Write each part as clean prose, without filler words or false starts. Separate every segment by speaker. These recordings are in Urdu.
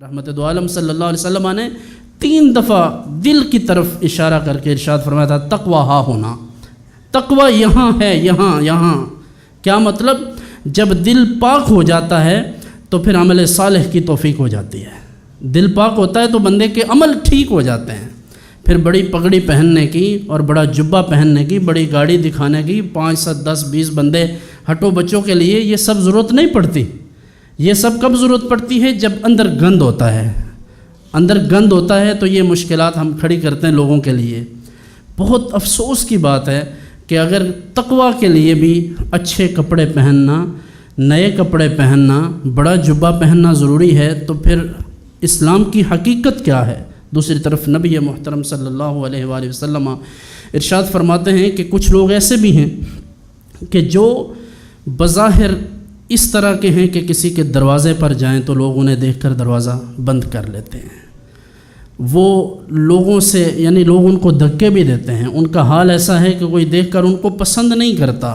Speaker 1: رحمت دو عالم صلی اللہ علیہ وسلم نے 3 دفعہ دل کی طرف اشارہ کر کے ارشاد فرمایا تھا تقوی ہا ہونا، تقوی یہاں ہے، یہاں۔ کیا مطلب؟ جب دل پاک ہو جاتا ہے تو پھر عمل صالح کی توفیق ہو جاتی ہے۔ دل پاک ہوتا ہے تو بندے کے عمل ٹھیک ہو جاتے ہیں، پھر بڑی پگڑی پہننے کی اور بڑا جبہ پہننے کی، بڑی گاڑی دکھانے کی، 5 7 10 20 بندے ہٹو بچوں کے لیے یہ سب ضرورت نہیں پڑتی۔ یہ سب کب ضرورت پڑتی ہے؟ جب اندر گند ہوتا ہے۔ اندر گند ہوتا ہے تو یہ مشکلات ہم کھڑی کرتے ہیں لوگوں کے لیے۔ بہت افسوس کی بات ہے کہ اگر تقویٰ کے لیے بھی اچھے کپڑے پہننا، نئے کپڑے پہننا، بڑا جبہ پہننا ضروری ہے، تو پھر اسلام کی حقیقت کیا ہے؟ دوسری طرف نبی محترم صلی اللہ علیہ وآلہ وسلم ارشاد فرماتے ہیں کہ کچھ لوگ ایسے بھی ہیں کہ جو بظاہر اس طرح کے ہیں کہ کسی کے دروازے پر جائیں تو لوگ انہیں دیکھ کر دروازہ بند کر لیتے ہیں، وہ لوگوں سے یعنی لوگ ان کو دھکے بھی دیتے ہیں، ان کا حال ایسا ہے کہ کوئی دیکھ کر ان کو پسند نہیں کرتا،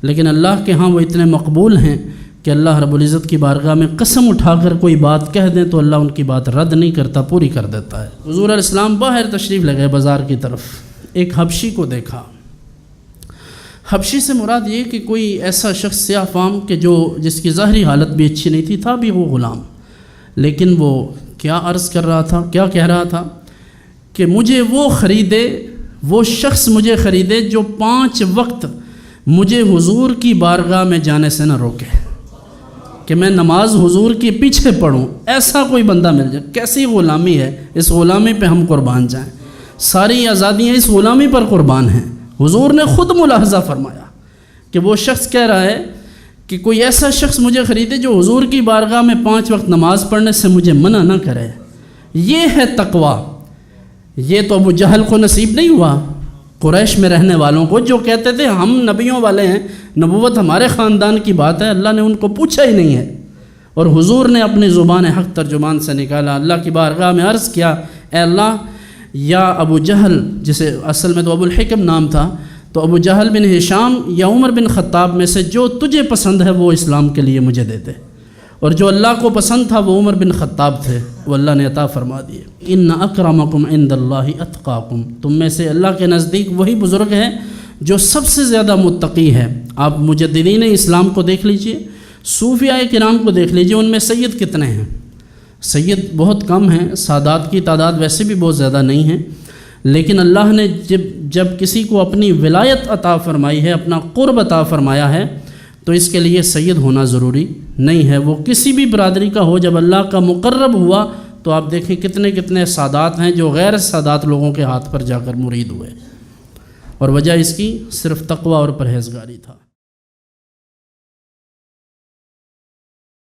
Speaker 1: لیکن اللہ کے ہاں وہ اتنے مقبول ہیں کہ اللہ رب العزت کی بارگاہ میں قسم اٹھا کر کوئی بات کہہ دیں تو اللہ ان کی بات رد نہیں کرتا، پوری کر دیتا ہے۔ حضور علیہ السلام باہر تشریف لے گئے بازار کی طرف، ایک حبشی کو دیکھا۔ حبشی سے مراد یہ کہ کوئی ایسا شخص سیاہ فام کہ جس کی ظاہری حالت بھی اچھی نہیں تھی، تھا بھی وہ غلام، لیکن وہ کیا عرض کر رہا تھا، کیا کہہ رہا تھا کہ مجھے وہ خریدے، وہ شخص مجھے خریدے جو 5 وقت مجھے حضور کی بارگاہ میں جانے سے نہ روکے، کہ میں نماز حضور کے پیچھے پڑھوں، ایسا کوئی بندہ مل جائے۔ کیسی غلامی ہے، اس غلامی پہ ہم قربان جائیں، ساری آزادیاں اس غلامی پر قربان ہیں۔ حضور نے خود ملاحظہ فرمایا کہ وہ شخص کہہ رہا ہے کہ کوئی ایسا شخص مجھے خریدے جو حضور کی بارگاہ میں 5 وقت نماز پڑھنے سے مجھے منع نہ کرے۔ یہ ہے تقویٰ۔ یہ تو ابو جہل کو نصیب نہیں ہوا، قریش میں رہنے والوں کو، جو کہتے تھے ہم نبیوں والے ہیں، نبوت ہمارے خاندان کی بات ہے، اللہ نے ان کو پوچھا ہی نہیں ہے۔ اور حضور نے اپنی زبان حق ترجمان سے نکالا، اللہ کی بارگاہ میں عرض کیا، اے اللہ، یا ابو جہل، جسے اصل میں تو ابو الحکم نام تھا، تو ابو جہل بن ہشام یا عمر بن خطاب میں سے جو تجھے پسند ہے وہ اسلام کے لیے مجھے دے دے، اور جو اللہ کو پسند تھا وہ عمر بن خطاب تھے، وہ اللہ نے عطا فرما دیے۔ ان اکرمکم عند اللہ اتقاکم، تم میں سے اللہ کے نزدیک وہی بزرگ ہے جو سب سے زیادہ متقی ہے۔ آپ مجددین اسلام کو دیکھ لیجئے، صوفیاء کرام کو دیکھ لیجئے، ان میں سید کتنے ہیں؟ سید بہت کم ہیں، سادات کی تعداد ویسے بھی بہت زیادہ نہیں ہے، لیکن اللہ نے جب کسی کو اپنی ولایت عطا فرمائی ہے، اپنا قرب عطا فرمایا ہے، تو اس کے لیے سید ہونا ضروری نہیں ہے، وہ کسی بھی برادری کا ہو۔ جب اللہ کا مقرب ہوا تو آپ دیکھیں کتنے سادات ہیں جو غیر سادات لوگوں کے ہاتھ پر جا کر مرید ہوئے، اور وجہ اس کی صرف تقوی اور پرہیزگاری تھا۔